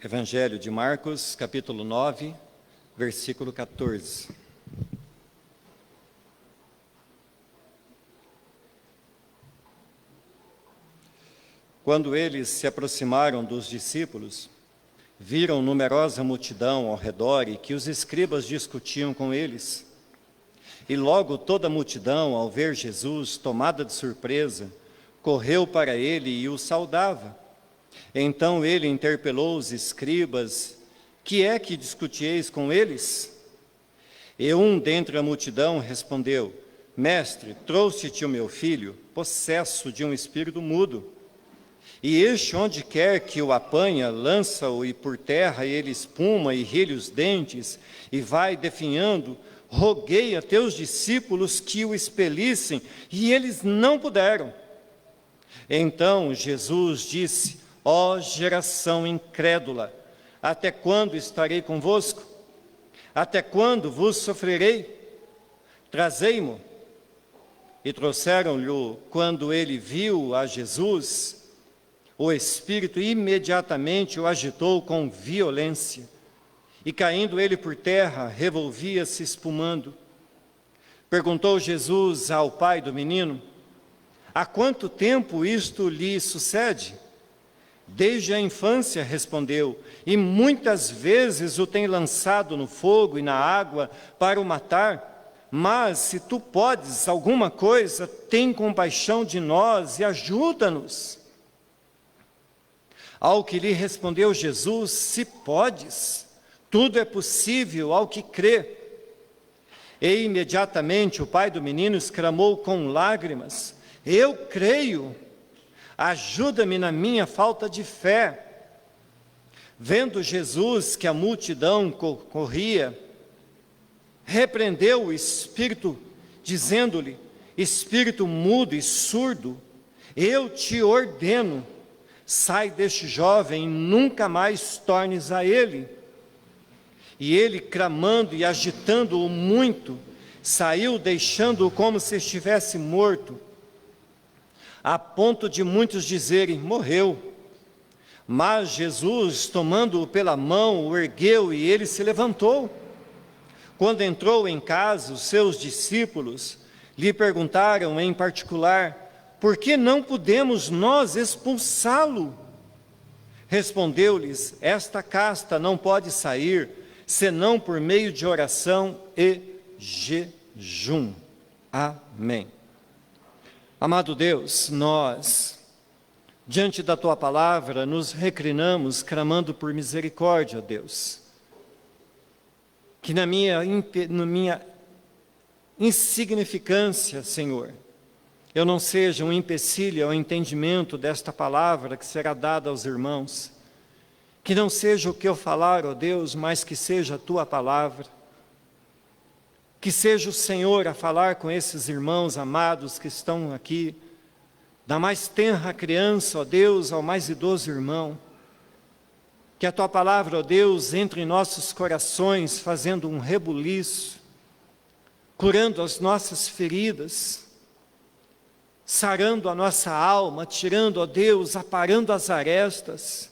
Evangelho de Marcos, capítulo 9, versículo 14. Quando eles se aproximaram dos discípulos, viram numerosa multidão ao redor e que os escribas discutiam com eles. E logo toda a multidão, ao ver Jesus, tomada de surpresa, correu para ele e o saudava. Então ele interpelou os escribas: que é que discutieis com eles? E um dentre a multidão respondeu: Mestre, trouxe-te o meu filho, possesso de um espírito mudo. E este, onde quer que o apanha, lança-o e por terra, e ele espuma e rilha os dentes, e vai definhando. Roguei a teus discípulos que o expelissem, e eles não puderam. Então Jesus disse: Ó geração incrédula, até quando estarei convosco? Até quando vos sofrerei? Trazei-mo. E trouxeram-lhe. Quando ele viu a Jesus, o espírito imediatamente o agitou com violência, e caindo ele por terra, revolvia-se espumando. Perguntou Jesus ao pai do menino: há quanto tempo isto lhe sucede? Desde a infância, respondeu, e muitas vezes o tem lançado no fogo e na água para o matar. Mas se tu podes alguma coisa, tem compaixão de nós e ajuda-nos. Ao que lhe respondeu Jesus: se podes, tudo é possível ao que crê. E imediatamente o pai do menino exclamou com lágrimas: eu creio, ajuda-me na minha falta de fé. Vendo Jesus que a multidão corria, repreendeu o espírito, dizendo-lhe: espírito mudo e surdo, eu te ordeno, sai deste jovem e nunca mais tornes a ele. E ele, clamando e agitando-o muito, saiu, deixando-o como se estivesse morto, a ponto de muitos dizerem: morreu. Mas Jesus, tomando-o pela mão, o ergueu e ele se levantou. Quando entrou em casa, os seus discípulos lhe perguntaram em particular: por que não podemos nós expulsá-lo? Respondeu-lhes: esta casta não pode sair, senão por meio de oração e jejum. Amém. Amado Deus, nós, diante da Tua palavra, nos reclinamos, clamando por misericórdia, Deus. Que na minha insignificância, Senhor, eu não seja um empecilho ao entendimento desta palavra que será dada aos irmãos. Que não seja o que eu falar, ó Deus, mas que seja a Tua palavra. Que seja o Senhor a falar com esses irmãos amados que estão aqui, da mais tenra criança, ó Deus, ao mais idoso irmão. Que a Tua palavra, ó Deus, entre em nossos corações, fazendo um rebuliço, curando as nossas feridas, sarando a nossa alma, tirando, ó Deus, aparando as arestas.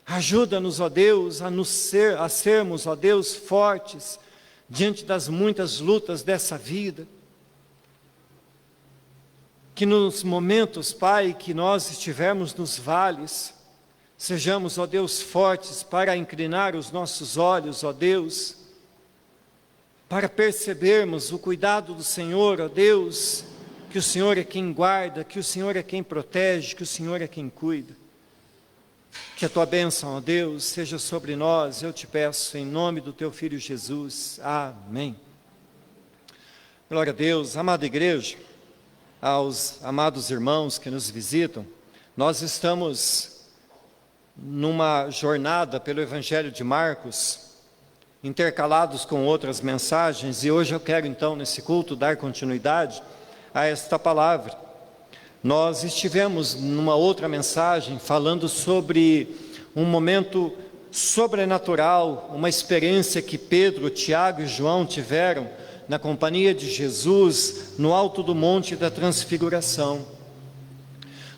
Ajuda-nos, ó Deus, a sermos, ó Deus, fortes, diante das muitas lutas dessa vida. Que nos momentos, Pai, que nós estivermos nos vales, sejamos, ó Deus, fortes para inclinar os nossos olhos, ó Deus, para percebermos o cuidado do Senhor, ó Deus, que o Senhor é quem guarda, que o Senhor é quem protege, que o Senhor é quem cuida. Que a Tua bênção, ó Deus, seja sobre nós, eu te peço, em nome do Teu Filho Jesus. Amém. Glória a Deus. Amada igreja, aos amados irmãos que nos visitam, nós estamos numa jornada pelo Evangelho de Marcos, intercalados com outras mensagens, e hoje eu quero então, nesse culto, dar continuidade a esta palavra. Nós estivemos numa outra mensagem falando sobre um momento sobrenatural, uma experiência que Pedro, Tiago e João tiveram na companhia de Jesus no alto do Monte da Transfiguração.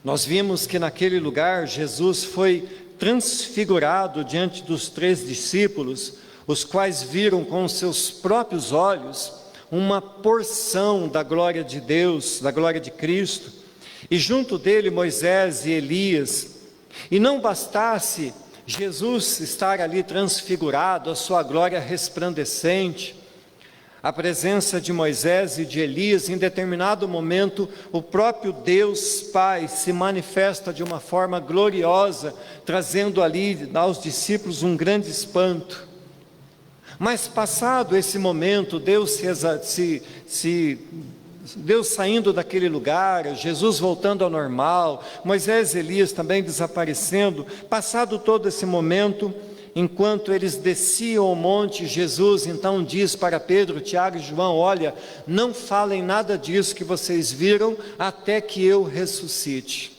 Nós vimos que naquele lugar Jesus foi transfigurado diante dos 3 discípulos, os quais viram com seus próprios olhos uma porção da glória de Deus, da glória de Cristo, e junto dele Moisés e Elias. E não bastasse Jesus estar ali transfigurado, a sua glória resplandecente, a presença de Moisés e de Elias, em determinado momento, o próprio Deus Pai se manifesta de uma forma gloriosa, trazendo ali aos discípulos um grande espanto. Mas passado esse momento, Deus saindo daquele lugar, Jesus voltando ao normal, Moisés e Elias também desaparecendo, passado todo esse momento, enquanto eles desciam o monte, Jesus então diz para Pedro, Tiago e João: olha, não falem nada disso que vocês viram, até que eu ressuscite.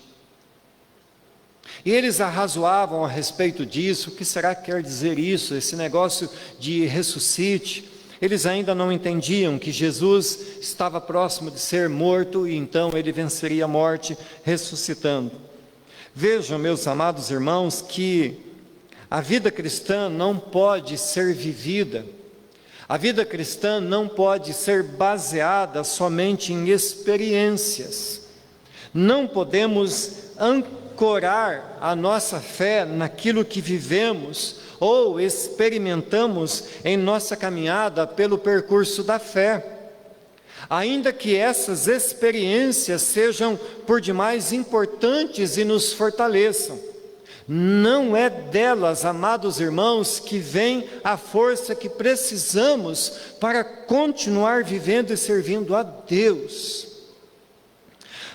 E eles arrazoavam a respeito disso: o que será que quer dizer isso, esse negócio de ressuscite? Eles ainda não entendiam que Jesus estava próximo de ser morto e então ele venceria a morte ressuscitando. Vejam, meus amados irmãos, que a vida cristã não pode ser vivida, a vida cristã não pode ser baseada somente em experiências. Não podemos ancorar a nossa fé naquilo que vivemos ou experimentamos em nossa caminhada pelo percurso da fé, ainda que essas experiências sejam por demais importantes e nos fortaleçam. Não é delas, amados irmãos, que vem a força que precisamos para continuar vivendo e servindo a Deus.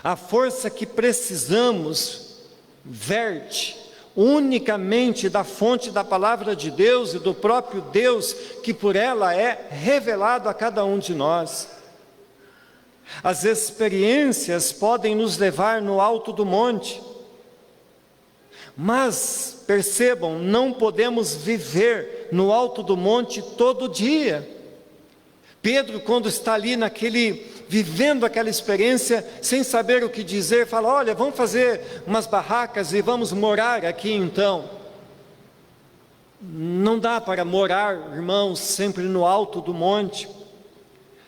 A força que precisamos verte unicamente da fonte da palavra de Deus e do próprio Deus, que por ela é revelado a cada um de nós. As experiências podem nos levar no alto do monte, mas, percebam, não podemos viver no alto do monte todo dia. Pedro, quando está ali vivendo aquela experiência, sem saber o que dizer, fala: olha, vamos fazer umas barracas e vamos morar aqui então. Não dá para morar, irmãos, sempre no alto do monte.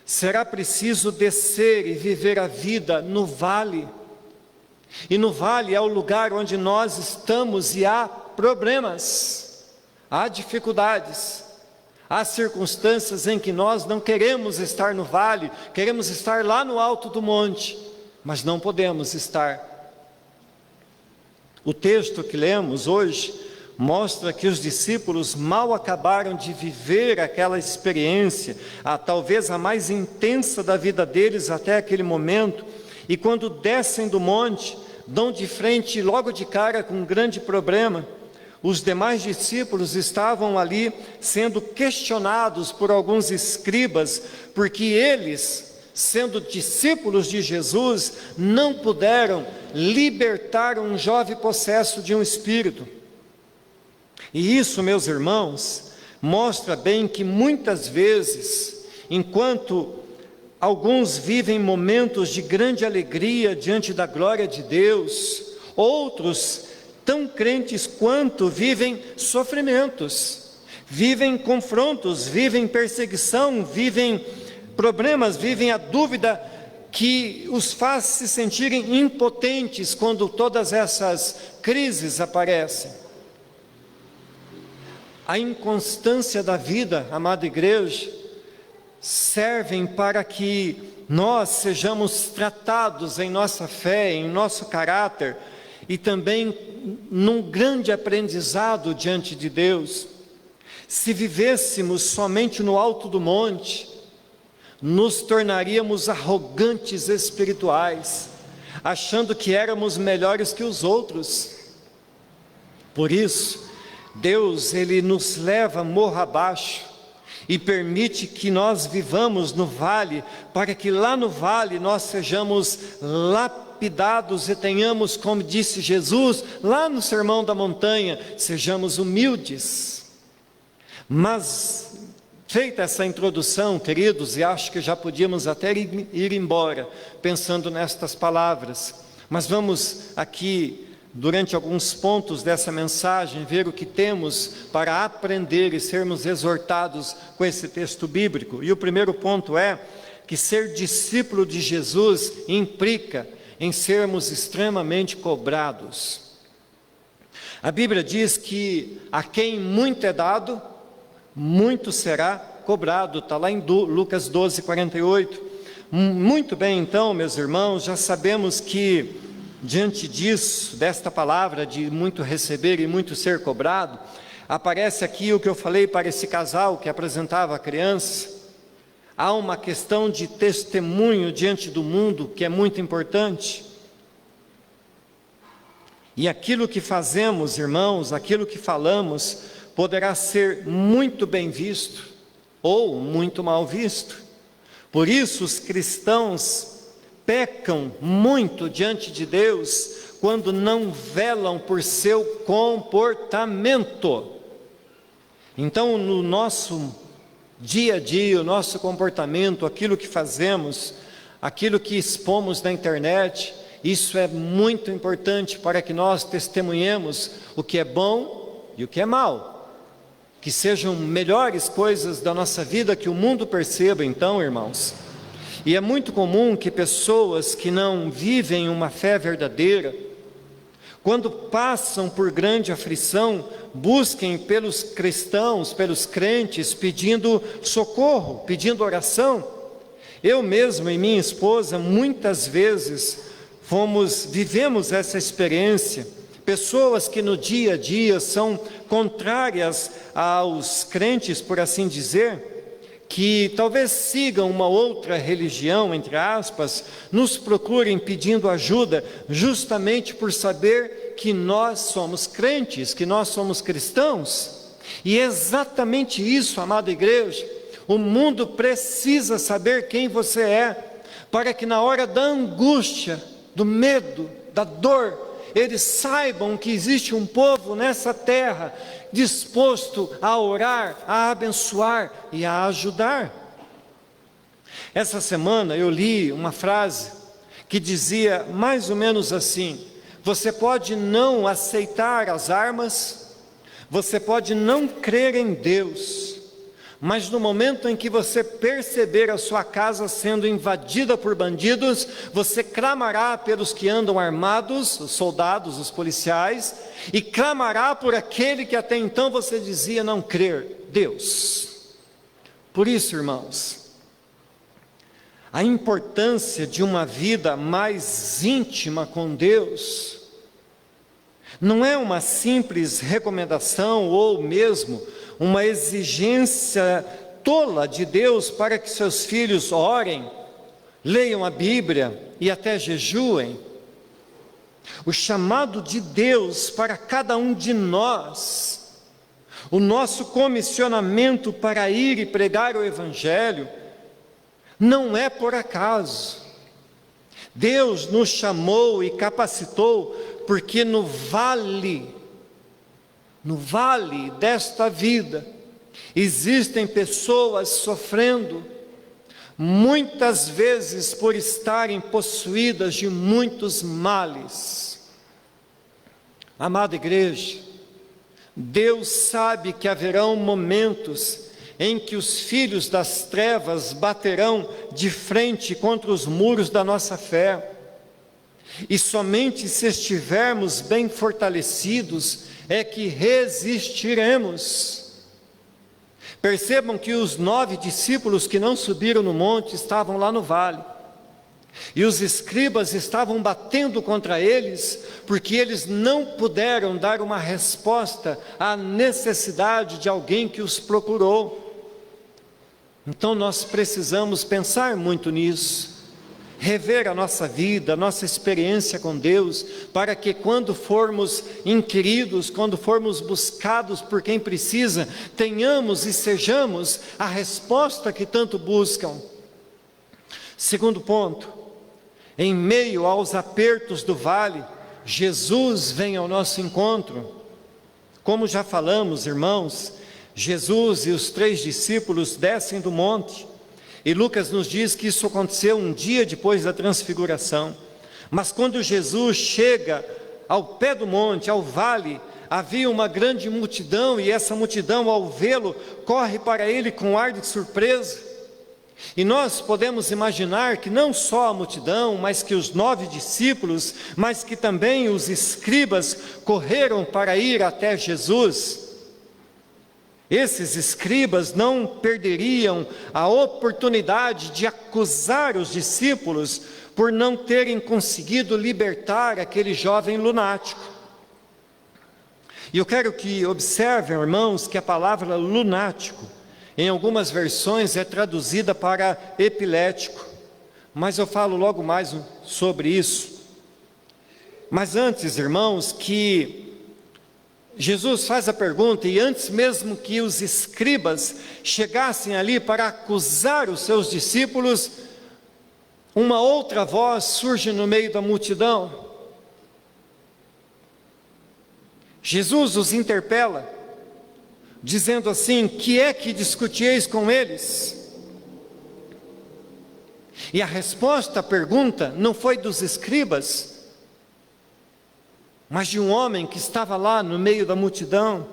Será preciso descer e viver a vida no vale. E no vale é o lugar onde nós estamos e há problemas, há dificuldades, há circunstâncias em que nós não queremos estar no vale, queremos estar lá no alto do monte, mas não podemos estar. O texto que lemos hoje mostra que os discípulos mal acabaram de viver aquela experiência, talvez a mais intensa da vida deles até aquele momento, e quando descem do monte, dão de frente logo de cara com um grande problema. Os demais discípulos estavam ali sendo questionados por alguns escribas, porque eles, sendo discípulos de Jesus, não puderam libertar um jovem possesso de um espírito. E isso, meus irmãos, mostra bem que muitas vezes, enquanto alguns vivem momentos de grande alegria diante da glória de Deus, outros, tão crentes quanto, vivem sofrimentos, vivem confrontos, vivem perseguição, vivem problemas, vivem a dúvida que os faz se sentirem impotentes quando todas essas crises aparecem. A inconstância da vida, amada igreja, servem para que nós sejamos tratados em nossa fé, em nosso caráter, e também num grande aprendizado diante de Deus. Se vivêssemos somente no alto do monte, nos tornaríamos arrogantes espirituais, achando que éramos melhores que os outros. Por isso, Deus, Ele nos leva morro abaixo, e permite que nós vivamos no vale, para que lá no vale nós sejamos lapidados e tenhamos, como disse Jesus, lá no Sermão da Montanha, sejamos humildes. Mas, feita essa introdução, queridos, e acho que já podíamos até ir embora, pensando nestas palavras, mas vamos aqui durante alguns pontos dessa mensagem, ver o que temos para aprender e sermos exortados com esse texto bíblico. E o primeiro ponto é que ser discípulo de Jesus implica em sermos extremamente cobrados. A Bíblia diz que a quem muito é dado, muito será cobrado. Está lá em Lucas 12, 48. Muito bem, então, meus irmãos, já sabemos que diante disso, desta palavra de muito receber e muito ser cobrado, aparece aqui o que eu falei para esse casal que apresentava a criança. Há uma questão de testemunho diante do mundo que é muito importante. E aquilo que fazemos, irmãos, aquilo que falamos, poderá ser muito bem visto ou muito mal visto. Por isso os cristãos pecam muito diante de Deus quando não velam por seu comportamento. Então, no nosso dia a dia, o nosso comportamento, aquilo que fazemos, aquilo que expomos na internet, isso é muito importante para que nós testemunhemos o que é bom e o que é mal. Que sejam melhores coisas da nossa vida, que o mundo perceba, então, irmãos. E é muito comum que pessoas que não vivem uma fé verdadeira, quando passam por grande aflição, busquem pelos cristãos, pelos crentes, pedindo socorro, pedindo oração. Eu mesmo e minha esposa, muitas vezes, vivemos essa experiência. Pessoas que no dia a dia são contrárias aos crentes, por assim dizer, que talvez sigam uma outra religião, entre aspas, nos procurem pedindo ajuda, justamente por saber que nós somos crentes, que nós somos cristãos. E é exatamente isso, amada igreja, o mundo precisa saber quem você é, para que na hora da angústia, do medo, da dor, eles saibam que existe um povo nessa terra disposto a orar, a abençoar e a ajudar. Essa semana eu li uma frase que dizia mais ou menos assim: você pode não aceitar as armas, você pode não crer em Deus, mas no momento em que você perceber a sua casa sendo invadida por bandidos, você clamará pelos que andam armados, os soldados, os policiais, e clamará por aquele que até então você dizia não crer, Deus. Por isso, irmãos, a importância de uma vida mais íntima com Deus não é uma simples recomendação ou mesmo uma exigência tola de Deus para que seus filhos orem, leiam a Bíblia e até jejuem. O chamado de Deus para cada um de nós, o nosso comissionamento para ir e pregar o Evangelho, não é por acaso. Deus nos chamou e capacitou, porque no vale desta vida, existem pessoas sofrendo, muitas vezes por estarem possuídas de muitos males. Amada igreja, Deus sabe que haverão momentos em que os filhos das trevas baterão de frente contra os muros da nossa fé, e somente se estivermos bem fortalecidos é que resistiremos. Percebam que os 9 discípulos que não subiram no monte estavam lá no vale, e os escribas estavam batendo contra eles, porque eles não puderam dar uma resposta à necessidade de alguém que os procurou. Então nós precisamos pensar muito nisso, rever a nossa vida, a nossa experiência com Deus, para que quando formos inquiridos, quando formos buscados por quem precisa, tenhamos e sejamos a resposta que tanto buscam. Segundo ponto, em meio aos apertos do vale, Jesus vem ao nosso encontro. Como já falamos, irmãos, Jesus e os 3 discípulos descem do monte, e Lucas nos diz que isso aconteceu um dia depois da transfiguração. Mas quando Jesus chega ao pé do monte, ao vale, havia uma grande multidão, e essa multidão, ao vê-lo, corre para ele com ar de surpresa. E nós podemos imaginar que não só a multidão, mas que os 9 discípulos, mas que também os escribas correram para ir até Jesus. Esses escribas não perderiam a oportunidade de acusar os discípulos por não terem conseguido libertar aquele jovem lunático. E eu quero que observem, irmãos, que a palavra lunático, em algumas versões, é traduzida para epilético, mas eu falo logo mais sobre isso. Mas antes, irmãos, que Jesus faz a pergunta, e antes mesmo que os escribas chegassem ali para acusar os seus discípulos, uma outra voz surge no meio da multidão. Jesus os interpela, dizendo assim: que é que discutieis com eles? E a resposta à pergunta não foi dos escribas, mas de um homem que estava lá no meio da multidão.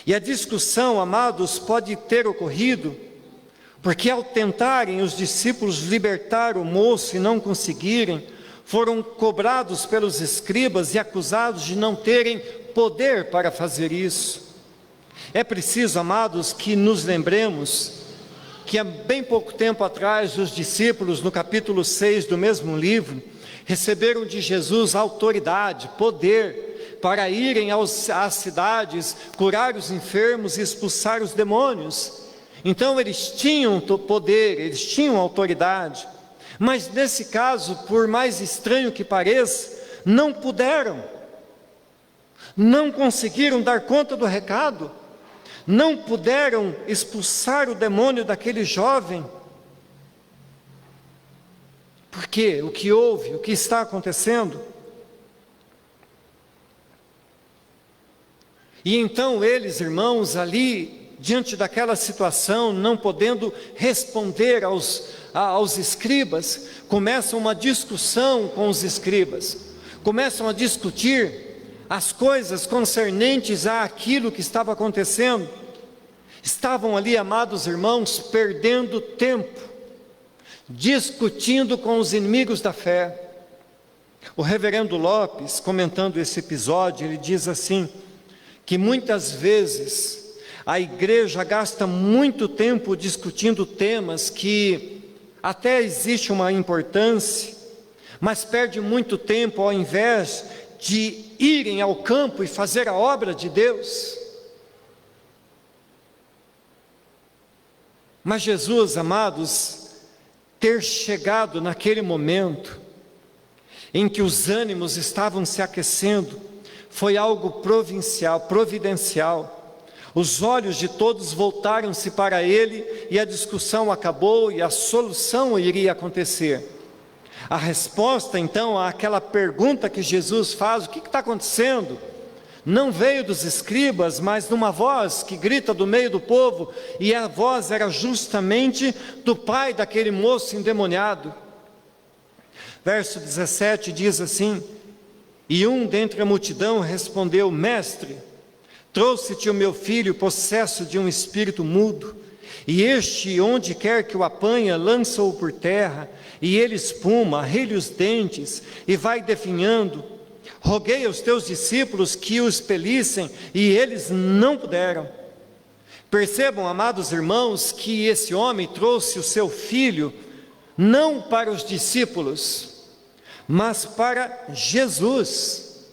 E a discussão, amados, pode ter ocorrido, porque ao tentarem os discípulos libertar o moço e não conseguirem, foram cobrados pelos escribas e acusados de não terem poder para fazer isso. É preciso, amados, que nos lembremos que há bem pouco tempo atrás, os discípulos, no capítulo 6 do mesmo livro, receberam de Jesus autoridade, poder, para irem às cidades, curar os enfermos e expulsar os demônios. Então eles tinham poder, eles tinham autoridade, mas nesse caso, por mais estranho que pareça, não puderam, não conseguiram dar conta do recado, não puderam expulsar o demônio daquele jovem. Por quê? O que houve? O que está acontecendo? E então eles, irmãos, ali, diante daquela situação, não podendo responder aos escribas, começam uma discussão com os escribas, começam a discutir as coisas concernentes àquilo que estava acontecendo. Estavam ali, amados irmãos, perdendo tempo, discutindo com os inimigos da fé. O reverendo Lopes, comentando esse episódio, ele diz assim, que muitas vezes a igreja gasta muito tempo discutindo temas que até existe uma importância, mas perde muito tempo ao invés de irem ao campo e fazer a obra de Deus. Mas Jesus, amados, ter chegado naquele momento em que os ânimos estavam se aquecendo, foi algo providencial. Os olhos de todos voltaram-se para ele, e a discussão acabou, e a solução iria acontecer. A resposta então àquela pergunta que Jesus faz: o que está acontecendo? Não veio dos escribas, mas numa voz que grita do meio do povo, e a voz era justamente do pai daquele moço endemoniado. Verso 17 diz assim: e um dentre a multidão respondeu: mestre, trouxe-te o meu filho possesso de um espírito mudo, e este, onde quer que o apanha, lança-o por terra, e ele espuma, arrelha os dentes, e vai definhando. Roguei aos teus discípulos que o expelissem, e eles não puderam. Percebam, amados irmãos, que esse homem trouxe o seu filho, não para os discípulos, mas para Jesus.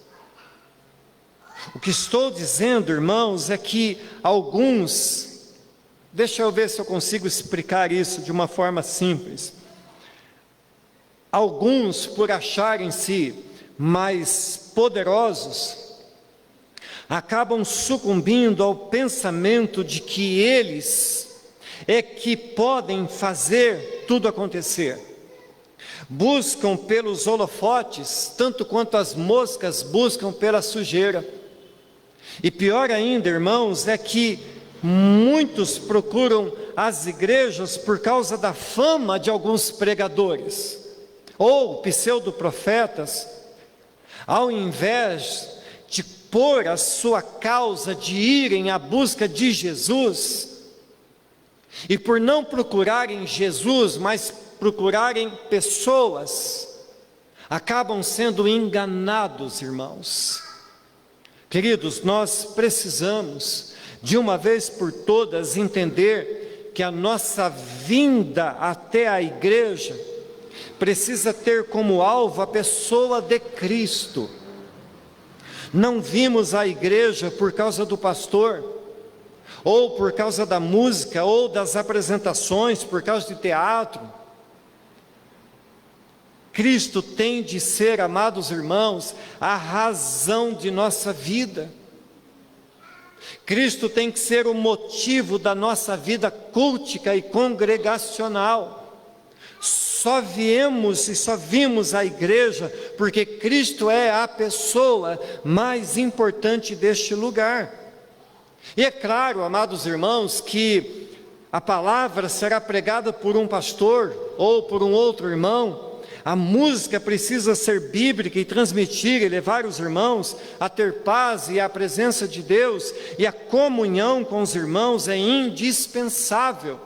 O que estou dizendo, irmãos, é que alguns, deixa eu ver se eu consigo explicar isso de uma forma simples. Alguns, por acharem-se mais poderosos, acabam sucumbindo ao pensamento de que eles é que podem fazer tudo acontecer. Buscam pelos holofotes, tanto quanto as moscas buscam pela sujeira. E pior ainda, irmãos, é que muitos procuram as igrejas por causa da fama de alguns pregadores, ou pseudo-profetas, ao invés de pôr a sua causa de irem à busca de Jesus, e por não procurarem Jesus, mas procurarem pessoas, acabam sendo enganados, irmãos. Queridos, nós precisamos, de uma vez por todas, entender que a nossa vinda até a igreja precisa ter como alvo a pessoa de Cristo. Não vimos a igreja por causa do pastor, ou por causa da música, ou das apresentações, por causa de teatro. Cristo tem de ser, amados irmãos, a razão de nossa vida. Cristo tem que ser o motivo da nossa vida cultica e congregacional. Só viemos e só vimos a igreja porque Cristo é a pessoa mais importante deste lugar. E é claro, amados irmãos, que a palavra será pregada por um pastor ou por um outro irmão. A música precisa ser bíblica e transmitir e levar os irmãos a ter paz e a presença de Deus, e a comunhão com os irmãos é indispensável.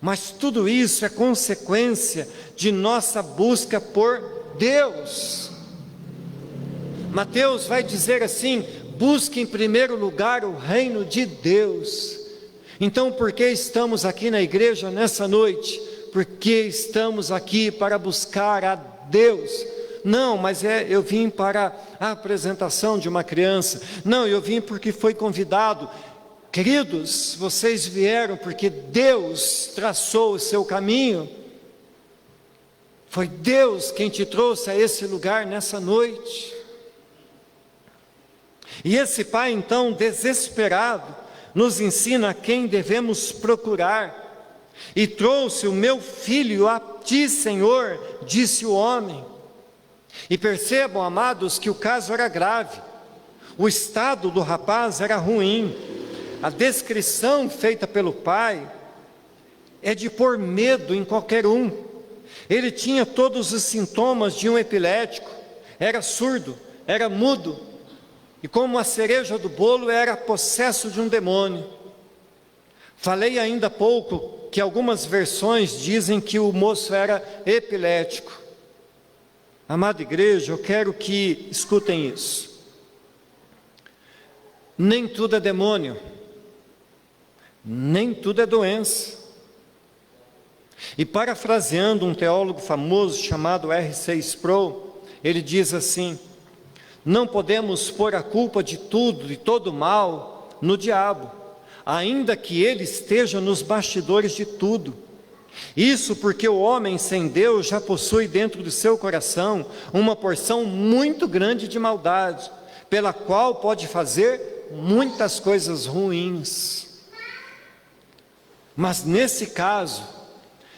Mas tudo isso é consequência de nossa busca por Deus. Mateus vai dizer assim: busque em primeiro lugar o reino de Deus. Então, por que estamos aqui na igreja nessa noite? Porque estamos aqui para buscar a Deus. Não, mas eu vim para a apresentação de uma criança. Não, eu vim porque foi convidado. Queridos, vocês vieram porque Deus traçou o seu caminho. Foi Deus quem te trouxe a esse lugar nessa noite. E esse pai, então, desesperado, nos ensina quem devemos procurar. E trouxe o meu filho a ti, Senhor, disse o homem. E percebam, amados, que o caso era grave. O estado do rapaz era ruim. A descrição feita pelo pai é de pôr medo em qualquer um. Ele tinha todos os sintomas de um epilético. Era surdo, era mudo. E como a cereja do bolo, era possesso de um demônio. Falei ainda há pouco que algumas versões dizem que o moço era epilético. Amada igreja, eu quero que escutem isso. Nem tudo é demônio, nem tudo é doença. E parafraseando um teólogo famoso chamado R.C. Sproul, ele diz assim: não podemos pôr a culpa de tudo, de todo mal, no diabo, ainda que ele esteja nos bastidores de tudo. Isso porque o homem sem Deus já possui dentro do seu coração uma porção muito grande de maldade, pela qual pode fazer muitas coisas ruins. Mas nesse caso,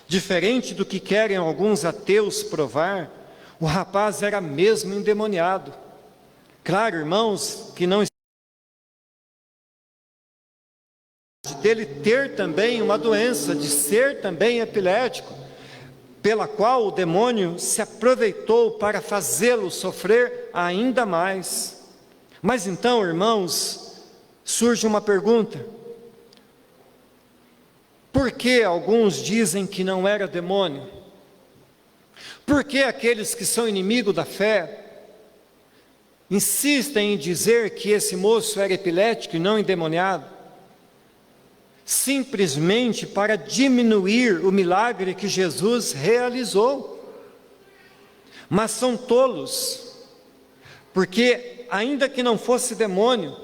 diferente do que querem alguns ateus provar, o rapaz era mesmo endemoniado. Claro, irmãos, que não dele ter também uma doença, de ser também epilético, pela qual o demônio se aproveitou para fazê-lo sofrer ainda mais. Mas então, irmãos, surge uma pergunta: por que alguns dizem que não era demônio? Por que aqueles que são inimigos da fé insistem em dizer que esse moço era epilético e não endemoniado? Simplesmente para diminuir o milagre que Jesus realizou. Mas são tolos, porque ainda que não fosse demônio,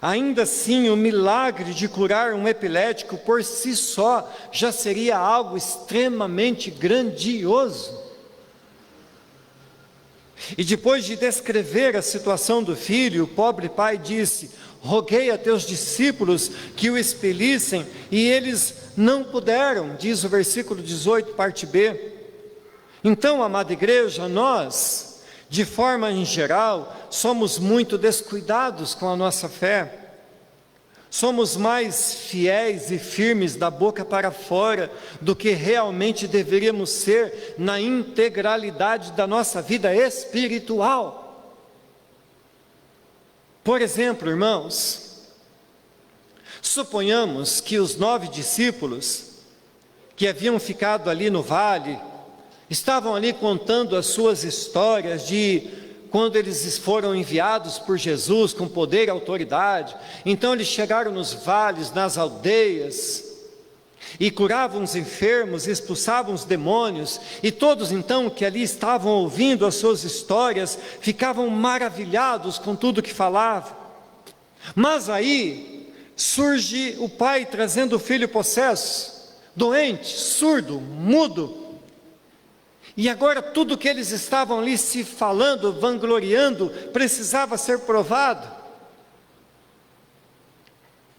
ainda assim o milagre de curar um epilético por si só já seria algo extremamente grandioso. E depois de descrever a situação do filho, o pobre pai disse: roguei a teus discípulos que o expelissem, e eles não puderam, diz o versículo 18, parte B. Então, amada igreja, nós, de forma em geral, somos muito descuidados com a nossa fé. Somos mais fiéis e firmes da boca para fora do que realmente deveríamos ser na integralidade da nossa vida espiritual. Por exemplo, irmãos, suponhamos que os 9 discípulos que haviam ficado ali no vale, estavam ali contando as suas histórias de quando eles foram enviados por Jesus com poder e autoridade. Então eles chegaram nos vales, nas aldeias, e curavam os enfermos, expulsavam os demônios, e todos então que ali estavam ouvindo as suas histórias, ficavam maravilhados com tudo que falavam. Mas aí surge o pai trazendo o filho possesso, doente, surdo, mudo, e agora tudo que eles estavam ali se falando, vangloriando, precisava ser provado.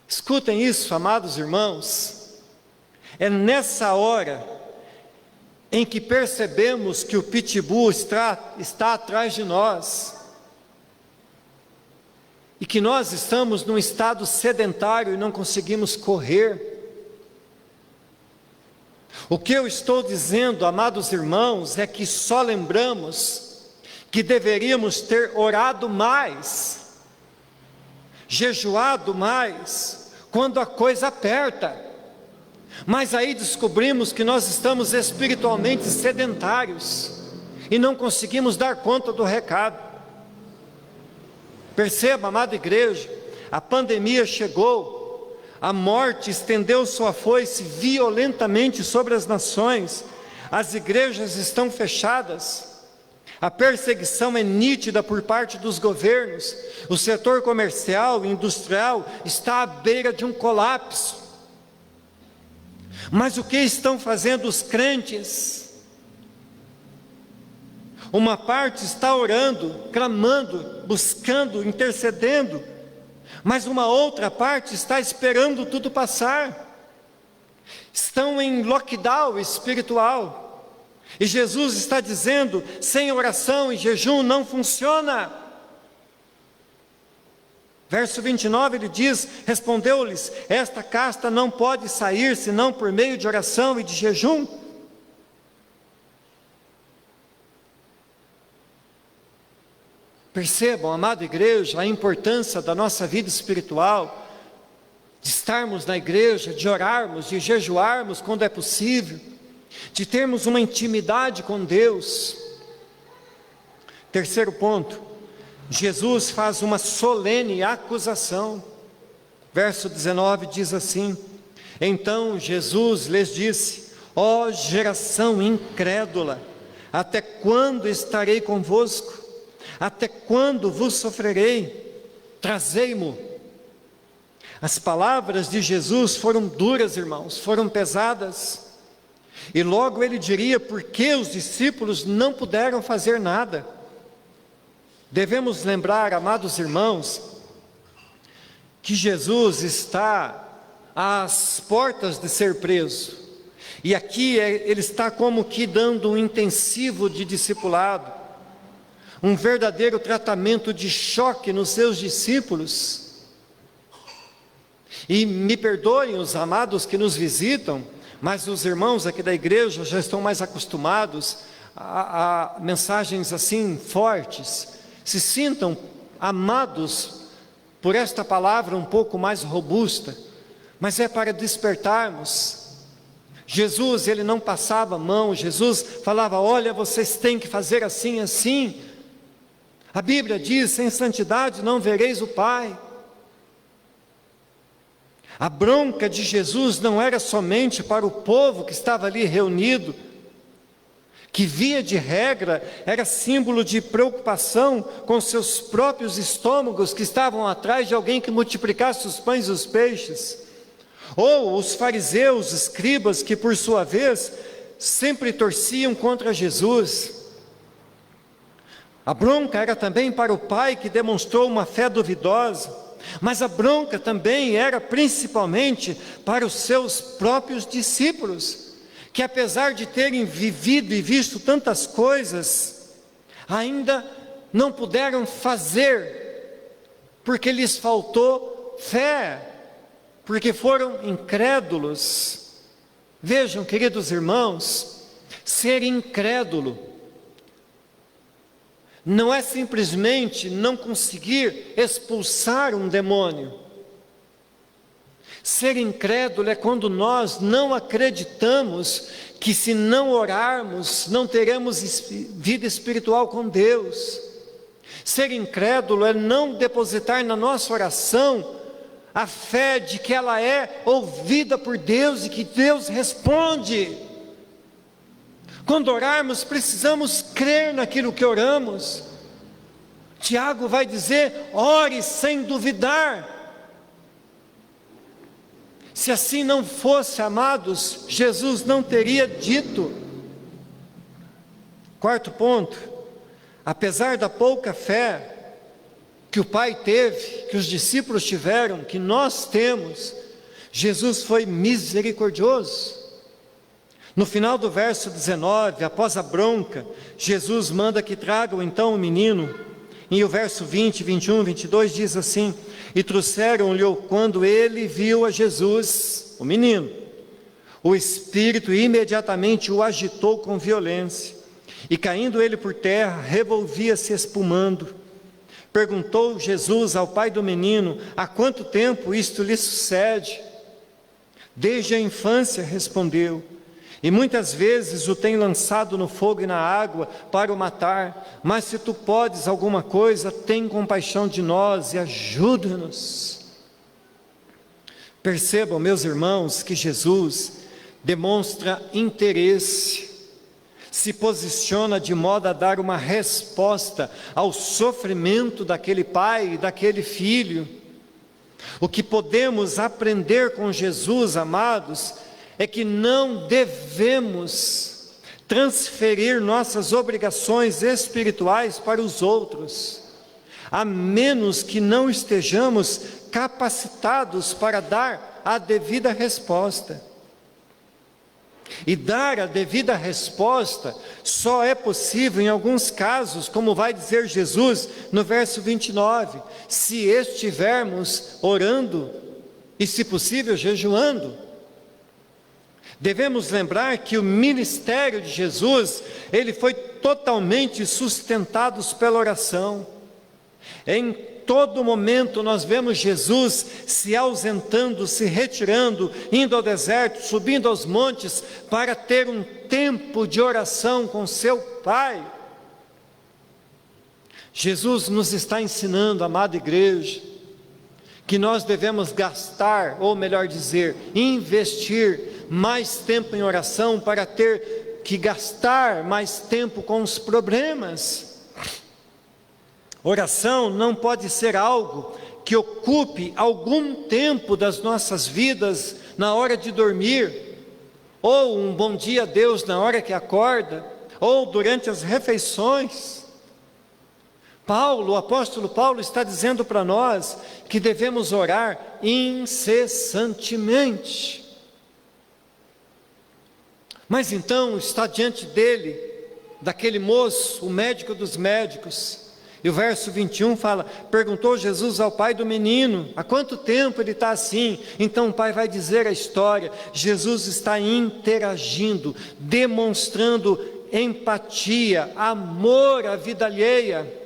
Escutem isso, amados irmãos, é nessa hora em que percebemos que o pitbull está atrás de nós, e que nós estamos num estado sedentário e não conseguimos correr. O que eu estou dizendo, amados irmãos, é que só lembramos que deveríamos ter orado mais, jejuado mais, quando a coisa aperta. Mas aí descobrimos que nós estamos espiritualmente sedentários e não conseguimos dar conta do recado. Perceba, amada igreja, a pandemia chegou, a morte estendeu sua foice violentamente sobre as nações, as igrejas estão fechadas, a perseguição é nítida por parte dos governos, o setor comercial e industrial está à beira de um colapso. Mas o que estão fazendo os crentes? Uma parte está orando, clamando, buscando, intercedendo, mas uma outra parte está esperando tudo passar. Estão em lockdown espiritual. E Jesus está dizendo, sem oração e jejum não funciona. Verso 29 ele diz, respondeu-lhes, esta casta não pode sair senão por meio de oração e de jejum. Percebam, amada igreja, a importância da nossa vida espiritual, de estarmos na igreja, de orarmos, de jejuarmos quando é possível, de termos uma intimidade com Deus. Terceiro ponto, Jesus faz uma solene acusação. Verso 19 diz assim, então Jesus lhes disse, ó geração incrédula, até quando estarei convosco? Até quando vos sofrerei? Trazei-mo. As palavras de Jesus foram duras, irmãos, foram pesadas. E logo ele diria por que os discípulos não puderam fazer nada. Devemos lembrar, amados irmãos, que Jesus está às portas de ser preso. E aqui ele está como que dando um intensivo de discipulado, um verdadeiro tratamento de choque nos seus discípulos. E me perdoem os amados que nos visitam, mas os irmãos aqui da igreja já estão mais acostumados a mensagens assim fortes. Se sintam amados por esta palavra um pouco mais robusta, mas é para despertarmos. Jesus, ele não passava a mão, Jesus falava, olha, vocês têm que fazer assim, assim. A Bíblia diz, sem santidade não vereis o Pai. A bronca de Jesus não era somente para o povo que estava ali reunido, que via de regra era símbolo de preocupação com seus próprios estômagos que estavam atrás de alguém que multiplicasse os pães e os peixes, ou os fariseus, escribas, que por sua vez sempre torciam contra Jesus. A bronca era também para o pai que demonstrou uma fé duvidosa, mas a bronca também era principalmente para os seus próprios discípulos, que apesar de terem vivido e visto tantas coisas, ainda não puderam fazer, porque lhes faltou fé, porque foram incrédulos. Vejam, queridos irmãos, ser incrédulo não é simplesmente não conseguir expulsar um demônio. Ser incrédulo é quando nós não acreditamos que se não orarmos, não teremos vida espiritual com Deus. Ser incrédulo é não depositar na nossa oração a fé de que ela é ouvida por Deus e que Deus responde. Quando orarmos, precisamos crer naquilo que oramos. Tiago vai dizer: ore sem duvidar. Se assim não fosse, amados, Jesus não teria dito. Quarto ponto: apesar da pouca fé que o Pai teve, que os discípulos tiveram, que nós temos, Jesus foi misericordioso. No final do verso 19, após a bronca, Jesus manda que tragam então o menino. E o verso 20, 21, 22 diz assim: e trouxeram-lhe quando ele viu a Jesus, o menino. O espírito imediatamente o agitou com violência, e caindo ele por terra, revolvia-se espumando. Perguntou Jesus ao pai do menino: há quanto tempo isto lhe sucede? Desde a infância, respondeu, e muitas vezes o tem lançado no fogo e na água para o matar. Mas se tu podes alguma coisa, tem compaixão de nós e ajuda-nos. Percebam, meus irmãos, que Jesus demonstra interesse, se posiciona de modo a dar uma resposta ao sofrimento daquele pai e daquele filho. O que podemos aprender com Jesus, amados, é que não devemos transferir nossas obrigações espirituais para os outros, a menos que não estejamos capacitados para dar a devida resposta. E dar a devida resposta só é possível em alguns casos, como vai dizer Jesus no verso 29, se estivermos orando e, se possível, jejuando. Devemos lembrar que o ministério de Jesus, ele foi totalmente sustentado pela oração. Em todo momento nós vemos Jesus se ausentando, se retirando, indo ao deserto, subindo aos montes, para ter um tempo de oração com seu Pai. Jesus nos está ensinando, amada igreja, que nós devemos gastar, ou melhor dizer, investir mais tempo em oração para ter que gastar mais tempo com os problemas. Oração não pode ser algo que ocupe algum tempo das nossas vidas na hora de dormir, ou um bom dia a Deus na hora que acorda, ou durante as refeições. O apóstolo Paulo está dizendo para nós que devemos orar incessantemente. Mas então está diante dele, daquele moço, o médico dos médicos. E o verso 21 fala: perguntou Jesus ao pai do menino, há quanto tempo ele está assim? Então o pai vai dizer a história. Jesus está interagindo, demonstrando empatia, amor à vida alheia.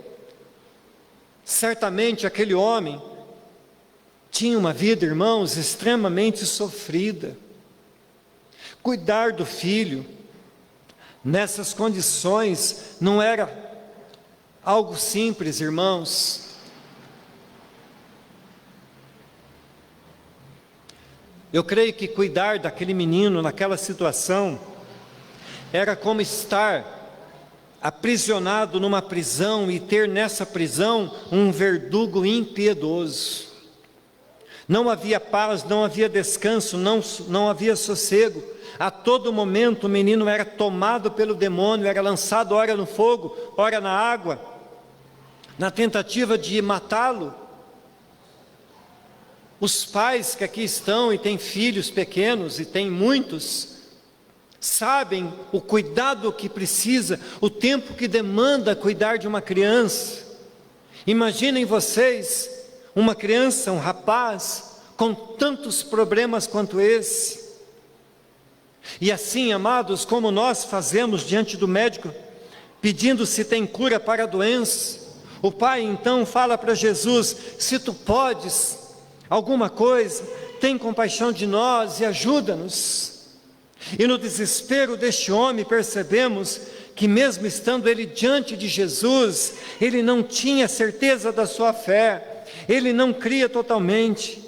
Certamente aquele homem tinha uma vida, irmãos, extremamente sofrida. Cuidar do filho nessas condições não era algo simples, irmãos. Eu creio que cuidar daquele menino naquela situação era como estar aprisionado numa prisão e ter nessa prisão um verdugo impiedoso. Não havia paz, não havia descanso, não havia sossego. A todo momento o menino era tomado pelo demônio, era lançado ora no fogo, ora na água, na tentativa de matá-lo. Os pais que aqui estão e têm filhos pequenos, e tem muitos, sabem o cuidado que precisa, o tempo que demanda cuidar de uma criança. Imaginem vocês, uma criança, um rapaz, com tantos problemas quanto esse. E assim, amados, como nós fazemos diante do médico, pedindo se tem cura para a doença. O pai então fala para Jesus: se tu podes alguma coisa, tem compaixão de nós e ajuda-nos. E no desespero deste homem percebemos que mesmo estando ele diante de Jesus, ele não tinha certeza da sua fé, ele não cria totalmente,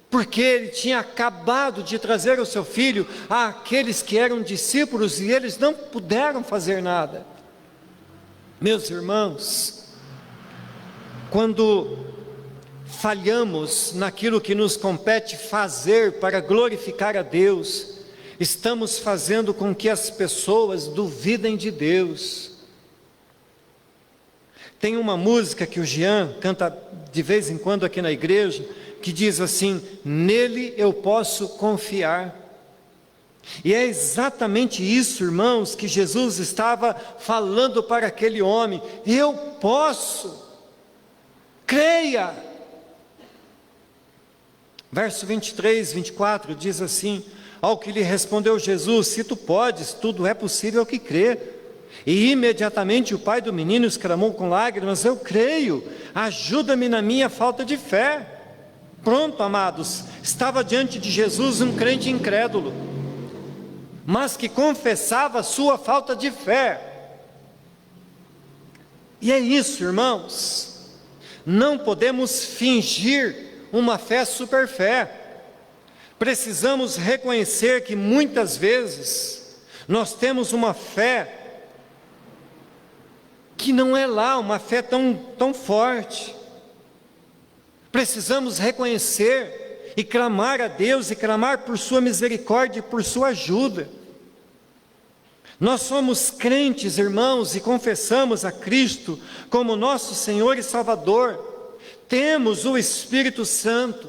porque ele tinha acabado de trazer o seu filho àqueles que eram discípulos e eles não puderam fazer nada. Meus irmãos, quando falhamos naquilo que nos compete fazer para glorificar a Deus, estamos fazendo com que as pessoas duvidem de Deus. Tem uma música que o Jean canta de vez em quando aqui na igreja, que diz assim: nele eu posso confiar. E é exatamente isso, irmãos, que Jesus estava falando para aquele homem: eu posso, creia. Verso 23, 24 diz assim: ao que lhe respondeu Jesus: se tu podes, tudo é possível ao que crê. E imediatamente o pai do menino exclamou com lágrimas: eu creio, ajuda-me na minha falta de fé. Pronto, amados, estava diante de Jesus um crente incrédulo, mas que confessava a sua falta de fé. E é isso, irmãos, não podemos fingir uma fé super fé. Precisamos reconhecer que muitas vezes nós temos uma fé que não é lá uma fé tão forte. Precisamos reconhecer e clamar a Deus, e clamar por sua misericórdia e por sua ajuda. Nós somos crentes, irmãos, e confessamos a Cristo como nosso Senhor e Salvador. Temos o Espírito Santo,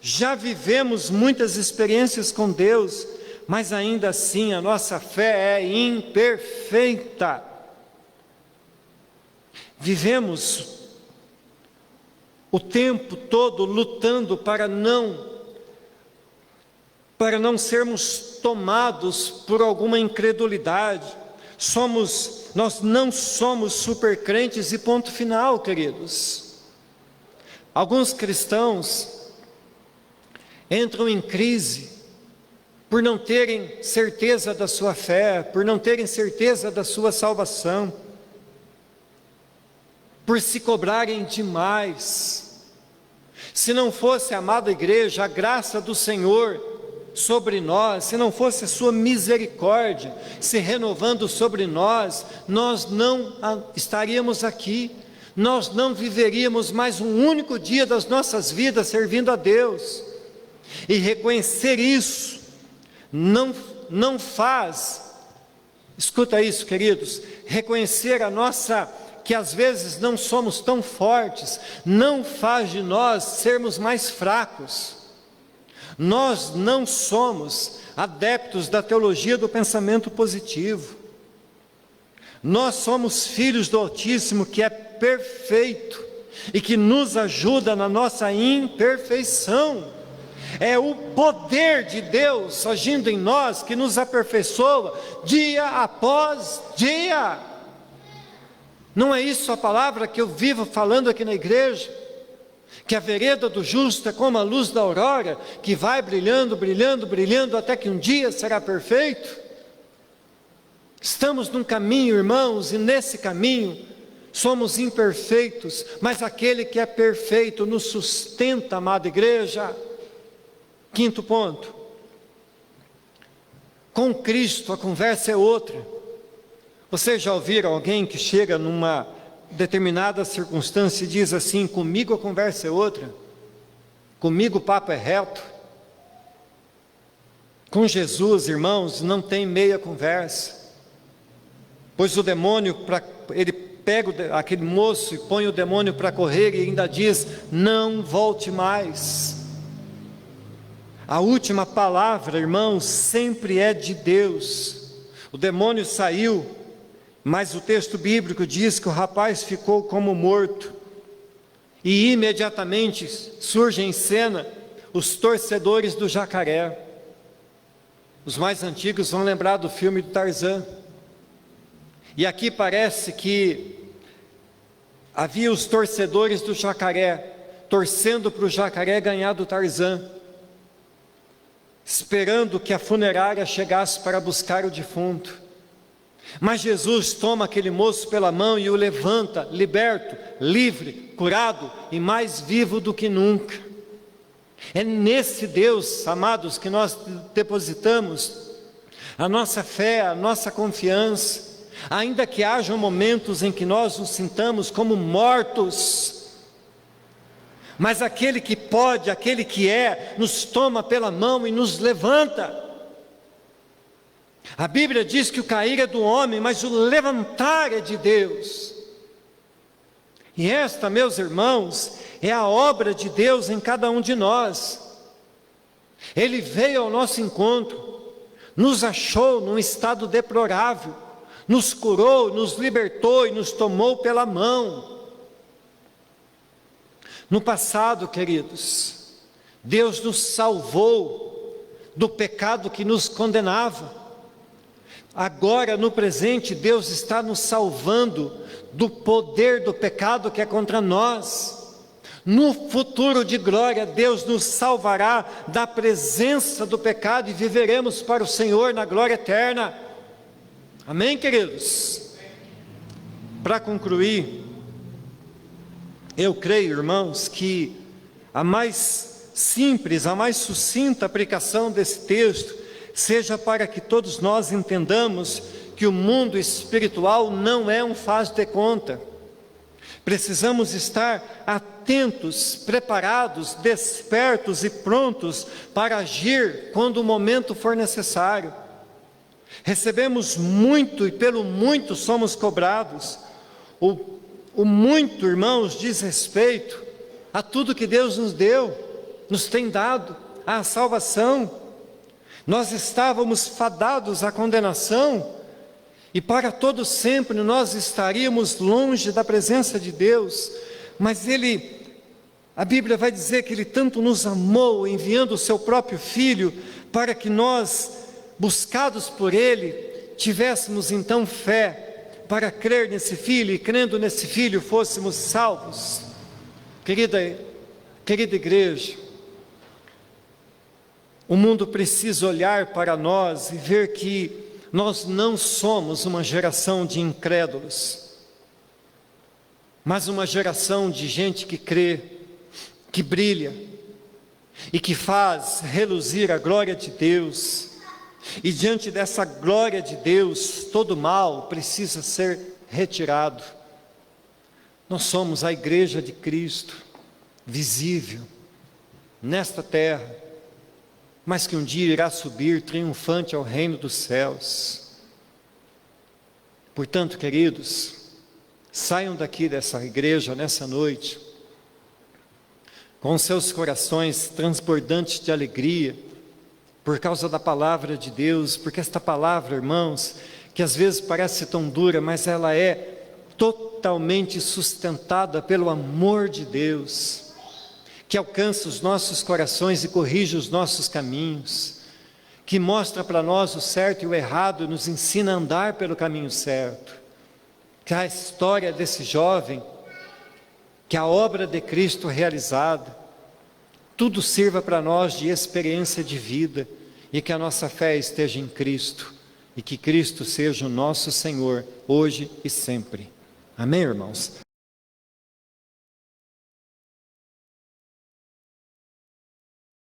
já vivemos muitas experiências com Deus, mas ainda assim a nossa fé é imperfeita. Vivemos o tempo todo lutando para não sermos tomados por alguma incredulidade. Nós não somos super crentes e ponto final, queridos. Alguns cristãos entram em crise por não terem certeza da sua fé, por não terem certeza da sua salvação, por se cobrarem demais. Se não fosse, amada igreja, a graça do Senhor sobre nós, se não fosse a sua misericórdia se renovando sobre nós, nós não estaríamos aqui, nós não viveríamos mais um único dia das nossas vidas servindo a Deus. E reconhecer isso não faz, escuta isso, queridos, reconhecer que às vezes não somos tão fortes, não faz de nós sermos mais fracos. Nós não somos adeptos da teologia do pensamento positivo. Nós somos filhos do Altíssimo, que é perfeito e que nos ajuda na nossa imperfeição. É o poder de Deus agindo em nós que nos aperfeiçoa dia após dia. Não é isso a palavra que eu vivo falando aqui na igreja? Que a vereda do justo é como a luz da aurora, que vai brilhando, brilhando, brilhando, até que um dia será perfeito? Estamos num caminho, irmãos, e nesse caminho somos imperfeitos, mas aquele que é perfeito nos sustenta, amada igreja. Quinto ponto: com Cristo a conversa é outra. Vocês já ouviram alguém que chega numa determinada circunstância e diz assim: comigo a conversa é outra, comigo o papo é reto? Com Jesus, irmãos, não tem meia conversa, pois o demônio, ele pega aquele moço e põe o demônio para correr e ainda diz: não volte mais. A última palavra, irmãos, sempre é de Deus. O demônio saiu, mas o texto bíblico diz que o rapaz ficou como morto, e imediatamente surgem em cena os torcedores do jacaré. Os mais antigos vão lembrar do filme do Tarzan. E aqui parece que havia os torcedores do jacaré, torcendo para o jacaré ganhar do Tarzan, esperando que a funerária chegasse para buscar o defunto. Mas Jesus toma aquele moço pela mão e o levanta, liberto, livre, curado e mais vivo do que nunca. É nesse Deus, amados, que nós depositamos a nossa fé, a nossa confiança, ainda que hajam momentos em que nós nos sintamos como mortos. Mas aquele que pode, aquele que nos toma pela mão e nos levanta. A Bíblia diz que o cair é do homem, mas o levantar é de Deus. E esta, meus irmãos, é a obra de Deus em cada um de nós. Ele veio ao nosso encontro, nos achou num estado deplorável, nos curou, nos libertou e nos tomou pela mão. No passado, queridos, Deus nos salvou do pecado que nos condenava. Agora, no presente, Deus está nos salvando do poder do pecado que é contra nós. No futuro de glória, Deus nos salvará da presença do pecado e viveremos para o Senhor na glória eterna. Amém, queridos? Para concluir, eu creio, irmãos, que a mais simples, a mais sucinta aplicação desse texto seja para que todos nós entendamos que o mundo espiritual não é um faz de conta. Precisamos estar atentos, preparados, despertos e prontos para agir quando o momento for necessário. Recebemos muito e pelo muito somos cobrados. O muito, irmãos, diz respeito a tudo que Deus nos deu, nos tem dado, à salvação. Nós estávamos fadados à condenação, e para todo sempre nós estaríamos longe da presença de Deus, mas a Bíblia vai dizer que Ele tanto nos amou, enviando o Seu próprio Filho, para que nós, buscados por Ele, tivéssemos então fé, para crer nesse Filho, e crendo nesse Filho fôssemos salvos. Querida igreja, o mundo precisa olhar para nós e ver que nós não somos uma geração de incrédulos, mas uma geração de gente que crê, que brilha e que faz reluzir a glória de Deus. E diante dessa glória de Deus, todo mal precisa ser retirado. Nós somos a igreja de Cristo, visível nesta terra, mas que um dia irá subir triunfante ao reino dos céus. Portanto, queridos, saiam daqui dessa igreja nessa noite, com seus corações transbordantes de alegria, por causa da palavra de Deus, porque esta palavra, irmãos, que às vezes parece tão dura, mas ela é totalmente sustentada pelo amor de Deus, que alcança os nossos corações e corrige os nossos caminhos, que mostra para nós o certo e o errado, nos ensina a andar pelo caminho certo. Que a história desse jovem, que a obra de Cristo realizada, tudo sirva para nós de experiência de vida, e que a nossa fé esteja em Cristo, e que Cristo seja o nosso Senhor, hoje e sempre. Amém, irmãos?